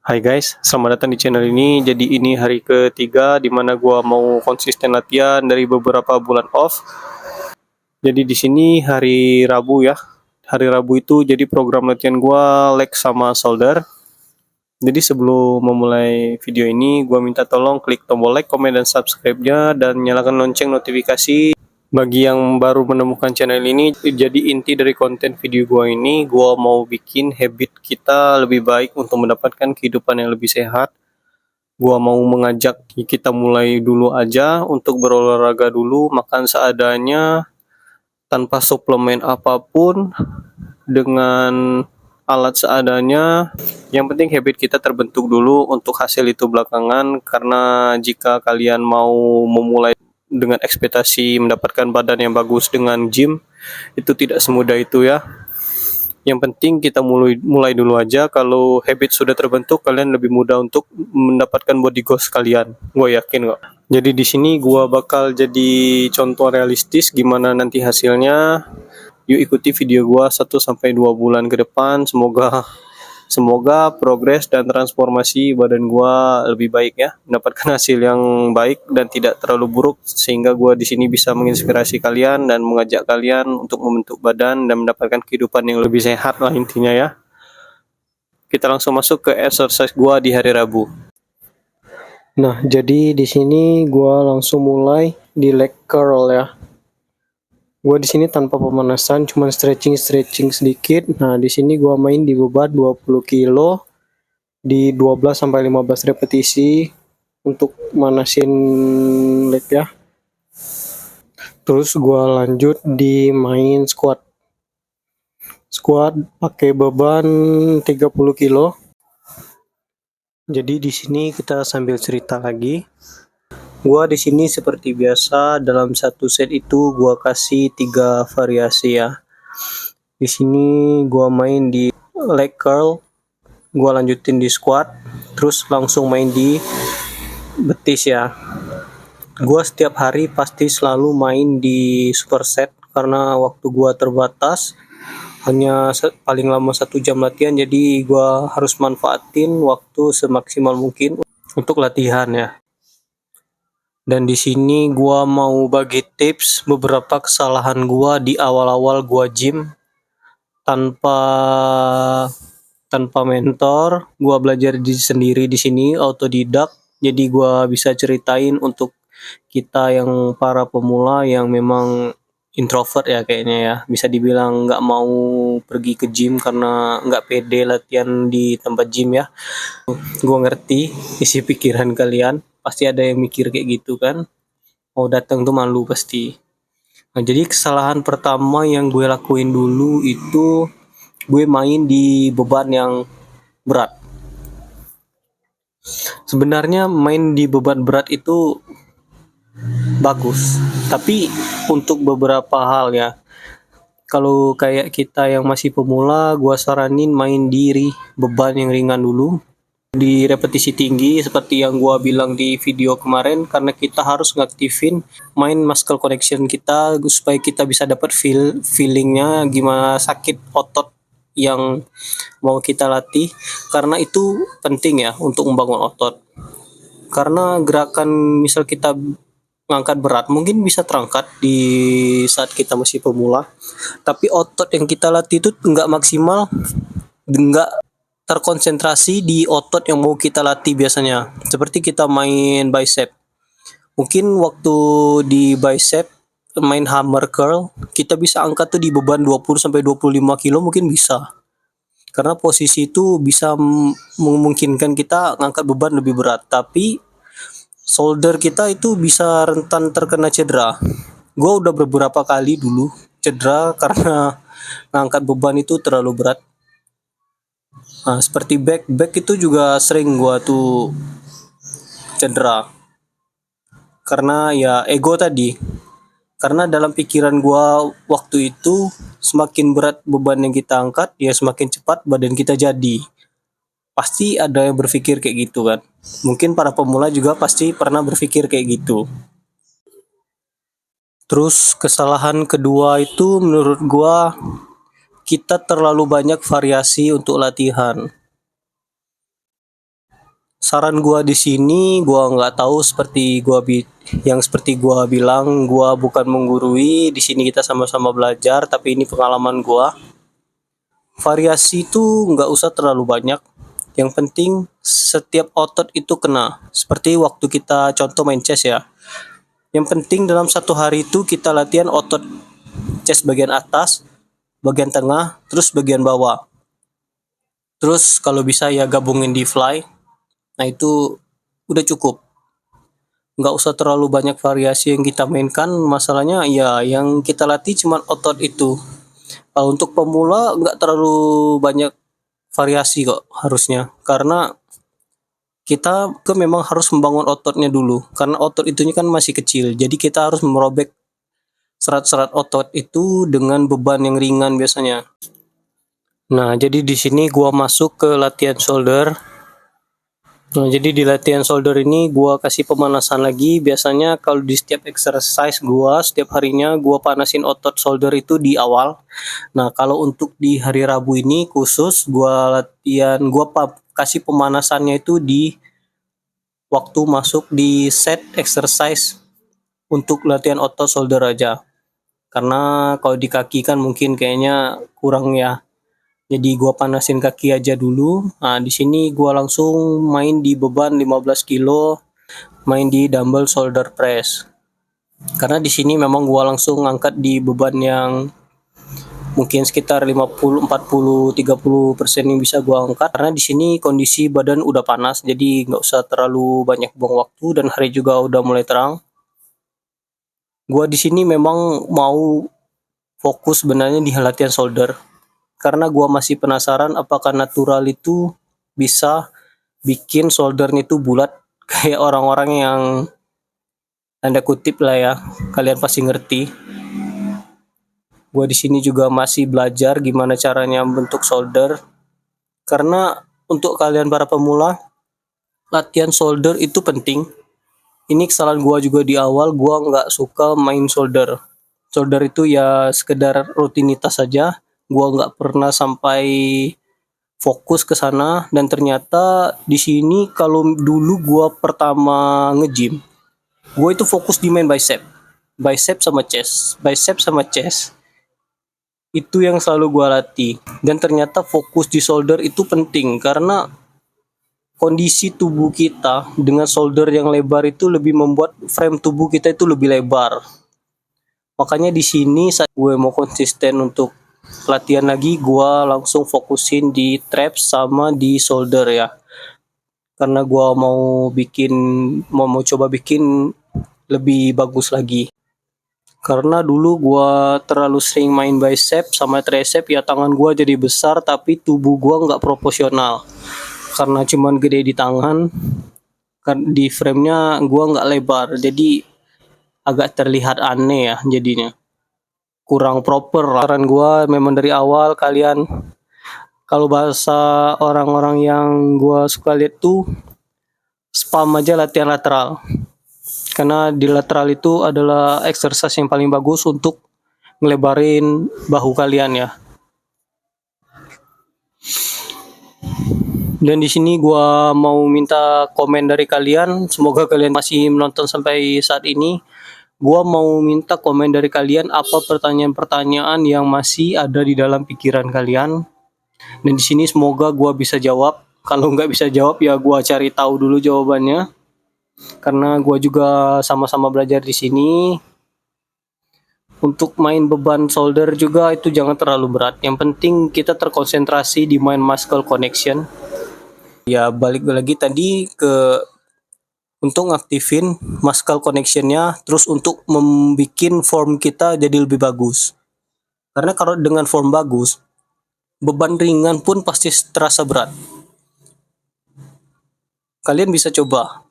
Hai guys, selamat datang di channel ini. Jadi ini hari ketiga di mana gua mau konsisten latihan dari beberapa bulan off. Jadi di sini hari Rabu ya. Hari Rabu itu jadi program latihan gua leg sama shoulder. Jadi sebelum memulai video ini, gua minta tolong klik tombol like, komen, dan subscribe-nya dan nyalakan lonceng notifikasi. Bagi yang baru menemukan channel ini, jadi inti dari konten video gua ini, gua mau bikin habit kita lebih baik untuk mendapatkan kehidupan yang lebih sehat. Gua mau mengajak kita mulai dulu aja untuk berolahraga dulu, makan seadanya, tanpa suplemen apapun, dengan alat seadanya. Yang penting habit kita terbentuk dulu, untuk hasil itu belakangan. Karena jika kalian mau memulai dengan ekspektasi mendapatkan badan yang bagus dengan gym, itu tidak semudah itu ya. Yang penting kita mulai dulu aja. Kalau habit sudah terbentuk, kalian lebih mudah untuk mendapatkan body goals kalian. Gue yakin kok. Jadi di sini gue bakal jadi contoh realistis gimana nanti hasilnya. Yuk ikuti video gue 1-2 bulan ke depan. Semoga progres dan transformasi badan gua lebih baik ya, mendapatkan hasil yang baik dan tidak terlalu buruk, sehingga gua di sini bisa menginspirasi kalian dan mengajak kalian untuk membentuk badan dan mendapatkan kehidupan yang lebih sehat lah intinya ya. Kita langsung masuk ke exercise gua di hari Rabu. Nah, jadi di sini gua langsung mulai di leg curl ya. Gua di sini tanpa pemanasan, cuma stretching sedikit. Nah, di sini gua main di beban 20 kilo di 12-15 repetisi untuk manasin leg ya. Terus gua lanjut di main squat pakai beban 30 kilo. Jadi di sini kita sambil cerita lagi. Gua di sini seperti biasa, dalam satu set itu gua kasih 3 variasi ya. Di sini gua main di leg curl, gua lanjutin di squat, terus langsung main di betis ya. Gua setiap hari pasti selalu main di superset karena waktu gua terbatas, hanya paling lama 1 jam latihan, jadi gua harus manfaatin waktu semaksimal mungkin untuk latihan ya. Dan di sini gua mau bagi tips beberapa kesalahan gua di awal-awal gua gym tanpa mentor. Gua belajar sendiri di sini, autodidak. Jadi gua bisa ceritain untuk kita yang para pemula yang memang introvert ya kayaknya ya. Bisa dibilang nggak mau pergi ke gym karena nggak pede latihan di tempat gym ya. Gua ngerti isi pikiran kalian. Pasti ada yang mikir kayak gitu kan, mau datang tuh malu pasti. Nah, jadi kesalahan pertama yang gue lakuin dulu itu gue main di beban yang berat. Sebenarnya main di beban berat itu bagus, tapi untuk beberapa hal ya. Kalau kayak kita yang masih pemula, gue saranin main di beban yang ringan dulu, di repetisi tinggi seperti yang gua bilang di video kemarin, karena kita harus ngaktifin main muscle connection kita supaya kita bisa dapat feelingnya gimana sakit otot yang mau kita latih, karena itu penting ya untuk membangun otot. Karena gerakan misal kita ngangkat berat mungkin bisa terangkat di saat kita masih pemula, tapi otot yang kita latih itu nggak maksimal, nggak terkonsentrasi di otot yang mau kita latih biasanya. Seperti kita main bicep, mungkin waktu di bicep main hammer curl kita bisa angkat tuh di beban 20-25 kilo mungkin bisa, karena posisi itu bisa memungkinkan kita ngangkat beban lebih berat. Tapi shoulder kita itu bisa rentan terkena cedera. Gue udah beberapa kali dulu cedera karena ngangkat beban itu terlalu berat. Nah, seperti back itu juga sering gua tuh cedera karena ya ego tadi. Karena dalam pikiran gua waktu itu semakin berat beban yang kita angkat, ya semakin cepat badan kita jadi. Pasti ada yang berpikir kayak gitu kan. Mungkin para pemula juga pasti pernah berpikir kayak gitu. Terus kesalahan kedua itu menurut gua, kita terlalu banyak variasi untuk latihan. Saran gua di sini, gua nggak tahu seperti gua bilang, gua bukan menggurui. Di sini kita sama-sama belajar, tapi ini pengalaman gua. Variasi itu nggak usah terlalu banyak. Yang penting setiap otot itu kena. Seperti waktu kita contoh main chest ya. Yang penting dalam satu hari itu kita latihan otot chest bagian atas, bagian tengah, terus bagian bawah. Terus kalau bisa ya gabungin di fly. Nah itu udah cukup. Nggak usah terlalu banyak variasi yang kita mainkan. Masalahnya ya yang kita latih cuma otot itu. Kalau untuk pemula nggak terlalu banyak variasi kok harusnya. Karena kita memang harus membangun ototnya dulu. Karena otot itunya kan masih kecil. Jadi kita harus merobek serat-serat otot itu dengan beban yang ringan biasanya. Nah, jadi di sini gua masuk ke latihan shoulder. Nah, jadi di latihan shoulder ini gua kasih pemanasan lagi. Biasanya kalau di setiap exercise gua, setiap harinya gua panasin otot shoulder itu di awal. Nah, kalau untuk di hari Rabu ini khusus gua kasih pemanasannya itu di waktu masuk di set exercise untuk latihan otot shoulder aja. Karena kalau di kaki kan mungkin kayaknya kurang ya. Jadi gua panasin kaki aja dulu. Nah, di sini gua langsung main di beban 15 kilo, main di dumbbell shoulder press. Karena di sini memang gua langsung angkat di beban yang mungkin sekitar 50, 40, 30% yang bisa gua angkat. Karena di sini kondisi badan udah panas, jadi nggak usah terlalu banyak buang waktu dan hari juga udah mulai terang. Gua di sini memang mau fokus sebenarnya di latihan shoulder. Karena gua masih penasaran apakah natural itu bisa bikin shouldernya itu bulat kayak orang-orang yang tanda kutip lah ya, kalian pasti ngerti. Gua di sini juga masih belajar gimana caranya bentuk shoulder. Karena untuk kalian para pemula, latihan shoulder itu penting. Ini kesalahan gua juga di awal, gua nggak suka main shoulder. Shoulder itu ya sekedar rutinitas saja. Gua nggak pernah sampai fokus ke sana dan ternyata di sini kalau dulu gua pertama nge-gym, gua itu fokus di main bicep sama chest. Itu yang selalu gua latih dan ternyata fokus di shoulder itu penting karena kondisi tubuh kita dengan shoulder yang lebar itu lebih membuat frame tubuh kita itu lebih lebar. Makanya di sini saat gue mau konsisten untuk latihan lagi, gue langsung fokusin di traps sama di shoulder ya. Karena gue mau coba bikin lebih bagus lagi. Karena dulu gue terlalu sering main bicep sama tricep ya, tangan gue jadi besar tapi tubuh gue nggak proporsional. Karena cuman gede di tangan, kan di frame-nya gue nggak lebar, jadi agak terlihat aneh ya jadinya. Kurang proper. Saran gue memang dari awal kalian, kalau bahasa orang-orang yang gue suka lihat tuh, spam aja latihan lateral. Karena di lateral itu adalah exercise yang paling bagus untuk ngelebarin bahu kalian ya. Dan di sini gua mau minta komen dari kalian. Semoga kalian masih menonton sampai saat ini. Gua mau minta komen dari kalian apa pertanyaan-pertanyaan yang masih ada di dalam pikiran kalian. Dan di sini semoga gua bisa jawab. Kalau nggak bisa jawab ya gua cari tahu dulu jawabannya. Karena gua juga sama-sama belajar di sini. Untuk main beban shoulder juga itu jangan terlalu berat. Yang penting kita terkonsentrasi di main muscle connection. Ya balik lagi tadi ke untuk ngaktifin muscle connection-nya, terus untuk membuat form kita jadi lebih bagus. Karena kalau dengan form bagus, beban ringan pun pasti terasa berat. Kalian bisa coba.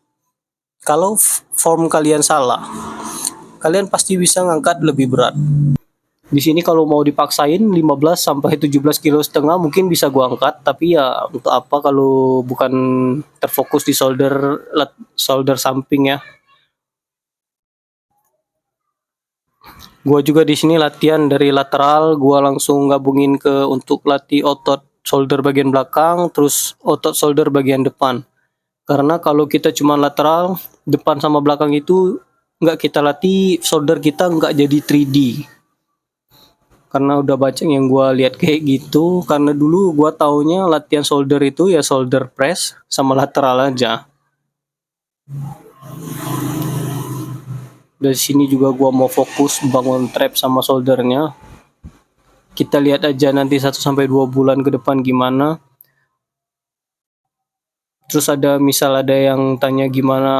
Kalau form kalian salah, kalian pasti bisa ngangkat lebih berat. Di sini kalau mau dipaksain 15 sampai 17 kilo setengah mungkin bisa gua angkat, tapi ya untuk apa kalau bukan terfokus di shoulder samping ya. Gua juga di sini latihan dari lateral, gua langsung gabungin untuk latih otot shoulder bagian belakang, terus otot shoulder bagian depan. Karena kalau kita cuma lateral, depan sama belakang itu nggak kita latih, shoulder kita nggak jadi 3D. Karena udah banyak yang gue lihat kayak gitu, karena dulu gue taunya latihan shoulder itu ya shoulder press sama lateral aja. Dari sini juga gue mau fokus bangun trap sama shouldernya. Kita lihat aja nanti 1-2 bulan ke depan gimana. Terus ada yang tanya gimana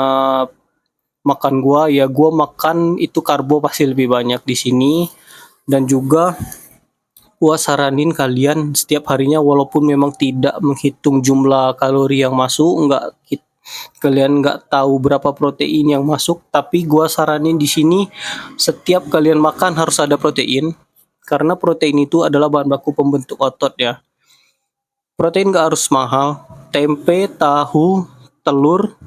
makan gua, ya gua makan itu karbo pasti lebih banyak di sini, dan juga gua saranin kalian setiap harinya walaupun memang tidak menghitung jumlah kalori yang masuk, kalian nggak tahu berapa protein yang masuk, tapi gua saranin di sini setiap kalian makan harus ada protein, karena protein itu adalah bahan baku pembentuk otot ya. Protein nggak harus mahal, tempe, tahu, telur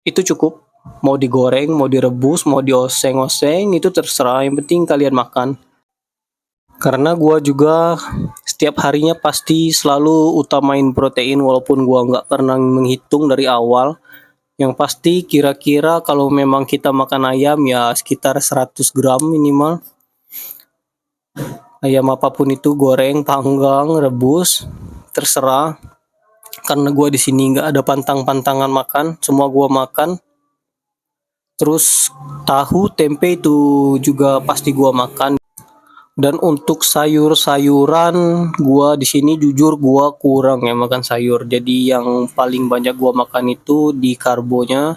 itu cukup. Mau digoreng, mau direbus, mau dioseng-oseng, itu terserah, yang penting kalian makan. Karena gua juga setiap harinya pasti selalu utamain protein walaupun gua nggak pernah menghitung dari awal. Yang pasti kira-kira kalau memang kita makan ayam ya sekitar 100 gram minimal. Ayam apapun itu, goreng, panggang, rebus, terserah. Karena gua di sini nggak ada pantang-pantangan makan, semua gua makan. Terus tahu, tempe itu juga pasti gua makan. Dan untuk sayur-sayuran, gua di sini jujur gua kurang ya makan sayur. Jadi yang paling banyak gua makan itu di karbonya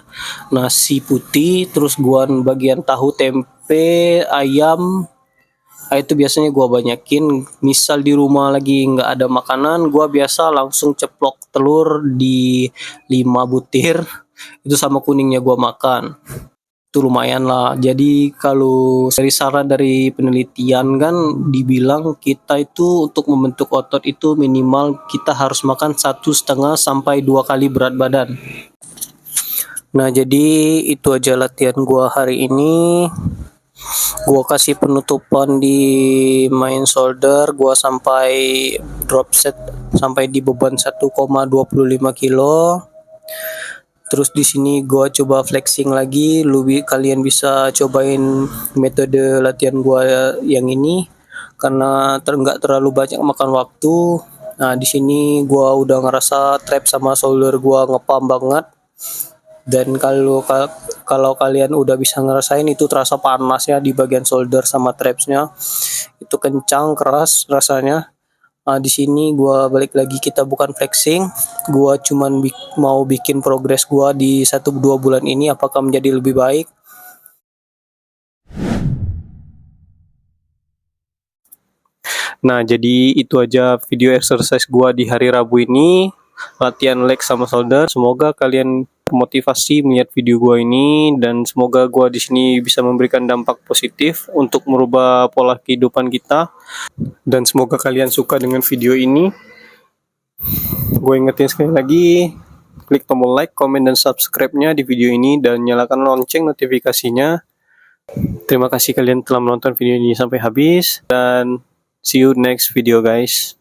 nasi putih, terus gua bagian tahu, tempe, ayam. Itu biasanya gua banyakin. Misal di rumah lagi nggak ada makanan, gua biasa langsung ceplok telur di 5 butir. Itu sama kuningnya gua makan. Itu lumayan lah. Jadi kalau dari saran dari penelitian kan dibilang kita itu untuk membentuk otot itu minimal kita harus makan 1,5 sampai 2 kali berat badan. Nah, jadi itu aja latihan gua hari ini. Gua kasih penutupan di main shoulder, gua sampai drop set sampai di beban 1,25 kilo. Terus di sini gua coba flexing lagi, kalian bisa cobain metode latihan gua yang ini karena nggak terlalu banyak makan waktu. Nah, di sini gua udah ngerasa trap sama shoulder gua ngepam banget. Dan kalau kalian udah bisa ngerasain itu terasa panas ya di bagian shoulder sama trapsnya, itu kencang keras rasanya. Di sini gua balik lagi, kita bukan flexing, gua cuman mau bikin progres gua di 1-2 bulan ini apakah menjadi lebih baik. Nah, jadi itu aja video exercise gua di hari Rabu ini, latihan leg sama shoulder. Semoga kalian termotivasi melihat video gua ini, dan semoga gua di sini bisa memberikan dampak positif untuk merubah pola kehidupan kita. Dan semoga kalian suka dengan video ini. Gue ingetin sekali lagi, klik tombol like, komen, dan subscribe-nya di video ini, dan nyalakan lonceng notifikasinya. Terima kasih kalian telah menonton video ini sampai habis, dan see you next video guys.